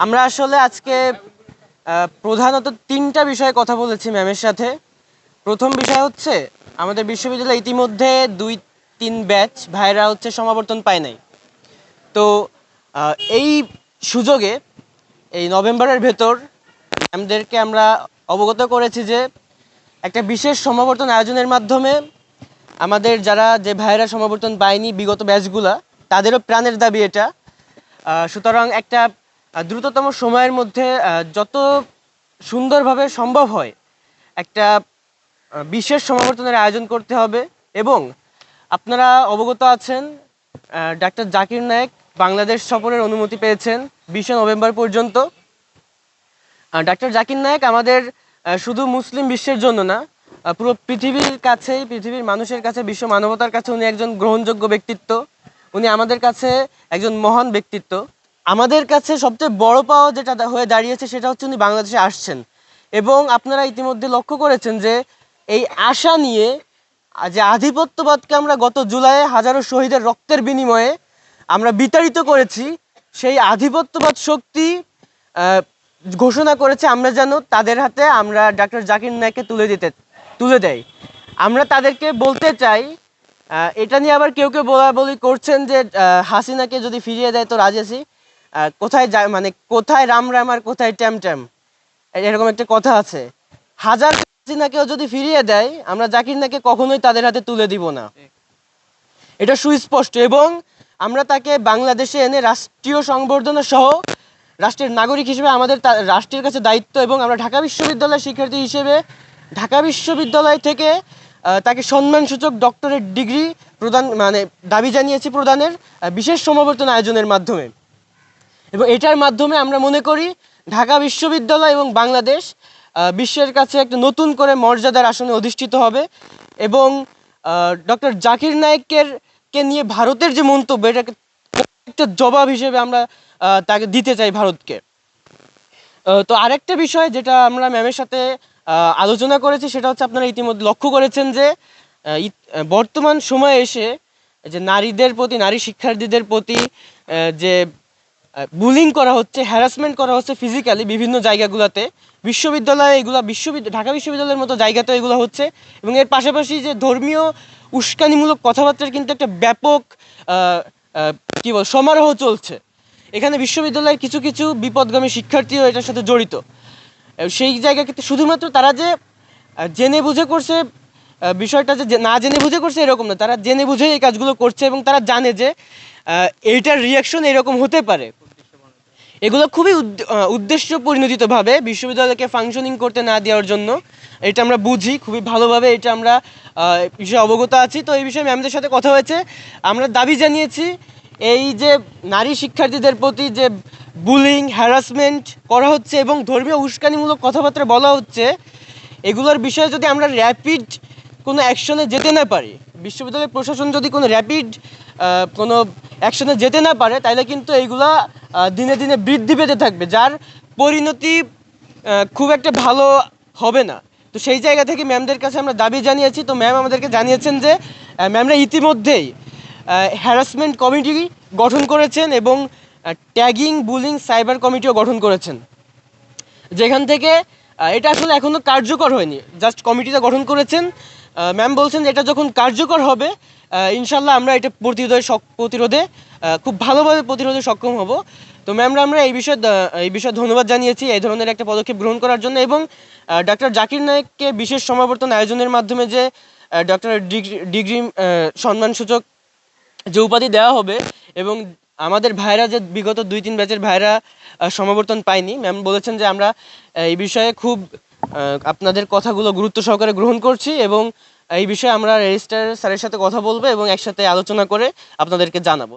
আমরা আসলে আজকে প্রধানত তিনটা বিষয়ে কথা বলেছি ম্যামের সাথে। প্রথম বিষয় হচ্ছে আমাদের বিশ্ববিদ্যালয়ে ইতিমধ্যে 2-3 ব্যাচ ভাইরা হচ্ছে সমাবর্তন পায় নাই। তো এই সুযোগে এই নভেম্বরের ভেতর ম্যামদেরকে আমরা অবগত করেছি যে একটা বিশেষ সমাবর্তন আয়োজনের মাধ্যমে আমাদের যারা যে ভাইরা সমাবর্তন পায়নি বিগত ব্যাচগুলা, তাদেরও প্রাণের দাবি এটা। সুতরাং একটা দ্রুততম সময়ের মধ্যে যত সুন্দরভাবে সম্ভব হয় একটা বিশেষ সমাবর্তনের আয়োজন করতে হবে। এবং আপনারা অবগত আছেন ডাক্তার জাকির নায়েক বাংলাদেশ সফরের অনুমতি পেয়েছেন 20 নভেম্বর পর্যন্ত। ডাক্তার জাকির নায়েক আমাদের শুধু মুসলিম বিশ্বের জন্য না, পুরো পৃথিবীর কাছেই, পৃথিবীর মানুষের কাছে, বিশ্ব মানবতার কাছে উনি একজন গ্রহণযোগ্য ব্যক্তিত্ব। উনি আমাদের কাছে একজন মহান ব্যক্তিত্ব। আমাদের কাছে সবচেয়ে বড় পাওয়া যেটা হয়ে দাঁড়িয়েছে সেটা হচ্ছে উনি বাংলাদেশে আসছেন। এবং আপনারা ইতিমধ্যে লক্ষ্য করেছেন যে এই আশা নিয়ে যে আধিপত্যবাদকে আমরা গত জুলাইয়ে হাজারো শহীদের রক্তের বিনিময়ে আমরা বিতাড়িত করেছি, সেই আধিপত্যবাদ শক্তি ঘোষণা করেছে আমরা যেন তাদের হাতে আমরা ডাক্তার জাকির নায়েককে তুলে দেয়। আমরা তাদেরকে বলতে চাই, এটা নিয়ে আবার কেউ কেউ বলাবলি করছেন যে হাসিনাকে যদি ফিরিয়ে দেয় তো রাজি আছি। কোথায় যায় মানে কোথায় রাম রাম আর কোথায় ট্যাম ট্যাম, এরকম একটা কথা আছে। হাজার হাসিনাকেও যদি ফিরিয়ে দেয় আমরা জাকির নায়েককে কখনোই তাদের হাতে তুলে দিব না, এটা সুস্পষ্ট। এবং আমরা তাকে বাংলাদেশে এনে রাষ্ট্রীয় সংবর্ধনা সহ রাষ্ট্রের নাগরিক হিসেবে আমাদের রাষ্ট্রের কাছে দায়িত্ব। এবং আমরা ঢাকা বিশ্ববিদ্যালয়ের শিক্ষার্থী হিসেবে ঢাকা বিশ্ববিদ্যালয় থেকে তাকে সম্মানসূচক ডক্টরেট ডিগ্রি প্রদান মানে দাবি জানিয়েছি প্রদানের বিশেষ সমাবর্তন আয়োজনের মাধ্যমে। এবং এটার মাধ্যমে আমরা মনে করি ঢাকা বিশ্ববিদ্যালয় এবং বাংলাদেশ বিশ্বের কাছে একটা নতুন করে মর্যাদার আসনে অধিষ্ঠিত হবে। এবং ডক্টর জাকির নায়েককে নিয়ে ভারতের যে মন্তব্য, এটাকে একটা জবাব হিসেবে আমরা তাকে দিতে চাই ভারতকে। তো আরেকটা বিষয় যেটা আমরা ম্যামের সাথে আলোচনা করেছি সেটা হচ্ছে, আপনারা ইতিমধ্যে লক্ষ্য করেছেন যে বর্তমান সময়ে এসে যে নারীদের প্রতি, নারী শিক্ষার্থীদের প্রতি যে বুলিং করা হচ্ছে, হ্যারাসমেন্ট করা হচ্ছে ফিজিক্যালি বিভিন্ন জায়গাগুলোতে, বিশ্ববিদ্যালয়ে এগুলো ঢাকা বিশ্ববিদ্যালয়ের মতো জায়গাতে এগুলো হচ্ছে। এবং এর পাশাপাশি যে ধর্মীয় উস্কানিমূলক কথাবার্তার কিন্তু একটা ব্যাপক কী বল সমারোহ চলছে। এখানে বিশ্ববিদ্যালয়ের কিছু কিছু বিপদগামী শিক্ষার্থীও এটার সাথে জড়িত। সেই জায়গা কিন্তু শুধুমাত্র তারা যে জেনে বুঝে করছে বিষয়টা, যে না জেনে বুঝে করছে এরকম না, তারা জেনে বুঝে এই কাজগুলো করছে এবং তারা জানে যে এইটার রিয়াকশন এরকম হতে পারে। এগুলো খুবই উদ্দেশ্য পরিণোদিতভাবে বিশ্ববিদ্যালয়কে ফাংশনিং করতে না দেওয়ার জন্য, এটা আমরা বুঝি খুবই ভালোভাবে, এটা আমরা বিষয়ে অবগত আছি। তো এই বিষয়ে ম্যামদের সাথে কথা হয়েছে, আমরা দাবি জানিয়েছি এই যে নারী শিক্ষার্থীদের প্রতি যে বুলিং, হ্যারাসমেন্ট করা হচ্ছে এবং ধর্মীয় উস্কানিমূলক কথাবার্তা বলা হচ্ছে, এগুলোর বিষয়ে যদি আমরা র্যাপিড কোনো অ্যাকশনে যেতে না পারি, বিশ্ববিদ্যালয় প্রশাসন যদি কোনো র্যাপিড কোনো অ্যাকশনে যেতে না পারে, তাহলে কিন্তু এইগুলা দিনে দিনে বৃদ্ধি পেতে থাকবে, যার পরিণতি খুব একটা ভালো হবে না। তো সেই জায়গা থেকে ম্যামদের কাছে আমরা দাবি জানিয়েছি। তো ম্যাম আমাদেরকে জানিয়েছেন যে ম্যামরা ইতিমধ্যেই হ্যারাসমেন্ট কমিটি গঠন করেছেন এবং ট্যাগিং, বুলিং, সাইবার কমিটিও গঠন করেছেন, যেখান থেকে এটা আসলে এখনও কার্যকর হয়নি, জাস্ট কমিটিটা গঠন করেছেন। ম্যাম বলছেন যে এটা যখন কার্যকর হবে ইনশাল্লাহ আমরা এটা প্রতিরোধে খুব ভালোভাবে প্রতিরোধে সক্ষম হব। তো ম্যামরা আমরা এই বিষয়ে ধন্যবাদ জানিয়েছি এই ধরনের একটা পদক্ষেপ গ্রহণ করার জন্য। এবং ডক্টর জাকির নায়েককে বিশেষ সমাবর্তন আয়োজনের মাধ্যমে যে ডক্টরেট ডিগ্রি সম্মানসূচক যে উপাধি দেওয়া হবে, এবং আমাদের ভাইরা যে বিগত 2-3 ব্যাচের ভাইরা সমাবর্তন পায়নি, ম্যাম বলেছেন যে আমরা এই বিষয়ে খুব আপনাদের কথাগুলো গুরুত্ব সহকারে গ্রহণ করছি এবং এই বিষয়ে আমরা রেজিস্ট্রার স্যারের সাথে কথা বলবো এবং একসাথে আলোচনা করে আপনাদেরকে জানাবো।